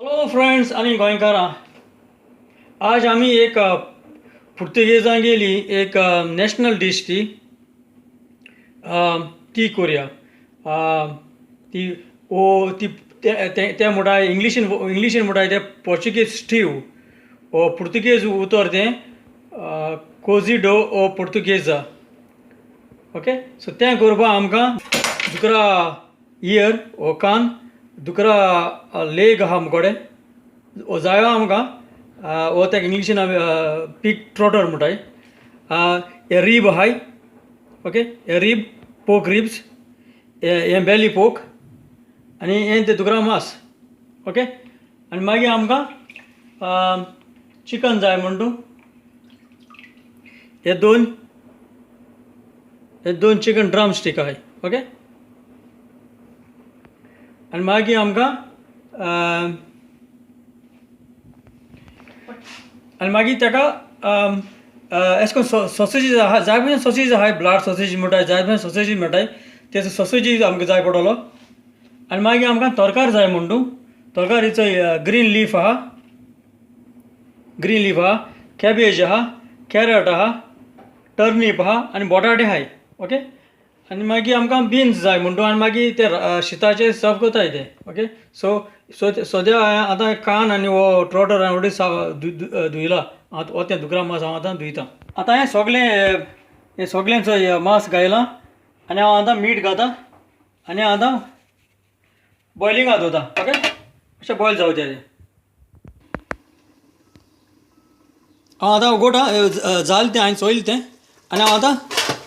Hello friends आणि गोंयकारां, आज आम्ही एक पुर्तुगेजां गेली एक नॅशनल डिश ती करूया. ती ओ ती ते म्हणटाय इंग्लिशीन म्हणटाय ते पोर्चुगीज स्टीव ओ पुर्तुगेज उतर तें कोझिडो ओ पुर्तुगेजा. ओके, सो तें करपा आमकां दुकरा इयर ओ कान दुकरा लेग आहा आमकोडे जायो आमकां वो तेका इंग्लिशीन पीग ट्रॉटर म्हणटाय. हे रीब आहाय. ओके, हे रीब पोक रिब्स, हे बेली पोक आनी हें तें दुकरा मास. ओके, आनी मागीर आमकां चिकन जाय म्हण तूं हे दोन चिकन ड्रम स्टीक आहाय. ओके, आनी मागीर आमकां आनी मागीर तेका एश कोन्न सॉसेजीस आहा, जाय भशेन सॉसेजीस आहाय. ब्लाड सॉसेज म्हणटाय, जाय भशेन सॉसेजीस मेळटाय, ते सॉसेजीस आमकां जाय पडटलो. आनी मागीर आमकां तोरकार जाय म्हण तूं तोरकारीचो ग्रीन लीफ आहा, कॅबेज आहा, कॅरट आहा, टर्नीप आहा आनी बोटाटे आहाय. ओके, आनी मागीर आमकां बिन्स जाय म्हण तूं आनी मागीर ते शिताचे सर्व करताय ते. ओके, सद्या आतां कान आनी हो ट्रॉटर हांवें ऑलरेडी धुयला. हो तें दुकरा मास हांव आतां धुयतां. आतां हें सगळ्यांचो मास घायलां आनी हांव आतां मीठ घातां आनी आतां बॉयलिंगाक दवरतां. ओके, अशें बॉयल जावचें तें. हांव आतां उगोवटा, जालें तें हांवें सोयलें तें आनी हांव आतां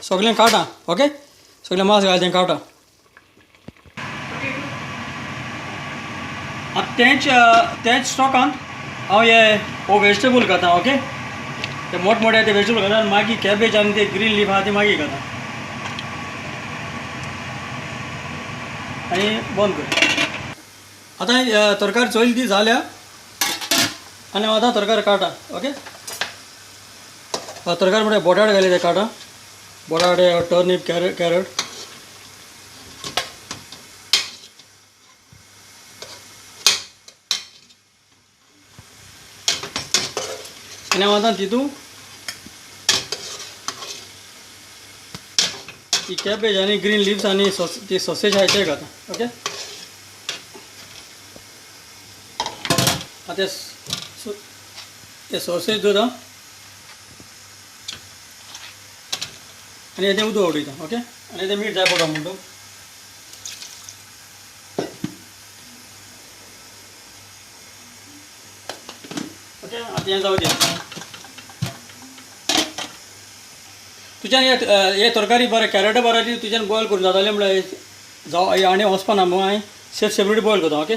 सगळें काडटां. ओके, सगळें मास घाल तें काडटां. तेच स्टॉकान हांव हो वेजिटेबल घातां. ओके, ते मोठमोठे ते वेजिटेबल घातां आनी मागीर कॅबेज आनी ते ग्रीन लीफ आहा ती मागीर घातां आनी बंद कर. आतां तरकारी चोयली ती जाल्या आनी हांव आतां तरकारी काडटां. ओके, तरकारी म्हणल्यार बोटाटे घाले ते काडटां. बोटाटे, टर्नीप, कॅरट आनी हांव आतां तितून ती कॅबेज आनी ग्रीन लिव्स आनी ती सॉसेज आहाय ते घातां. ओके, आतां ते सॉसेज दवरतां आनी हें उदक उडयतां. ओके, आनी तें मीठ जाय पडटा म्हण तूं. ओके, आतां हें जावं दी. तुज्यान हे तरकारी बरें कॅरट बरें तुज्यान बॉयल करून जातालें म्हळ्यार जावं आनी वचपाना म्हणून हांवें सेपरेट बॉयल करता. ओके,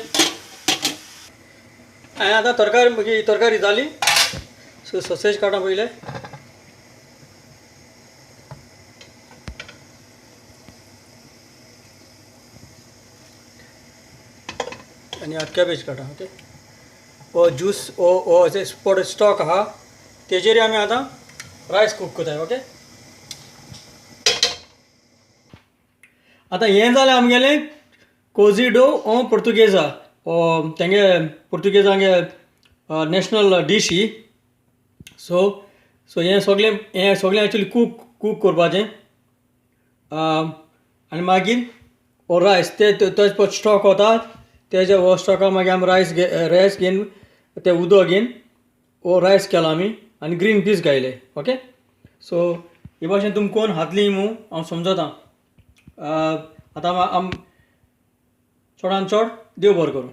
हांवें आतां तरकारी जाली. सो सॉसेज काडटा पयलें आनी कॅबेज काडटा. ओके, हो ज्यूस हो स्पॉट स्टॉक आहा तेजेर आमी आतां रायस कूक करताय. ओके, आतां हें जालें आमगेलें कोझिडो ओ पुर्तुगेजा तेंगे पुर्तुगेजांगे नॅशनल डीश ही. सो हें सगळें एक्चुली कूक करपाचें आनी मागीर हो रायस तेज पळय स्टॉक वता तेजे हो स्टॉकाक मागीर आमी रायस घेवन तें उदक घेवन हो रायस केलो आमी आनी ग्रीन पीस घायले. ओके, सो हे भाशेन तुमी कोण हातली म्हणून हांव समजतां. आतां चडान चड देव बरें करूं.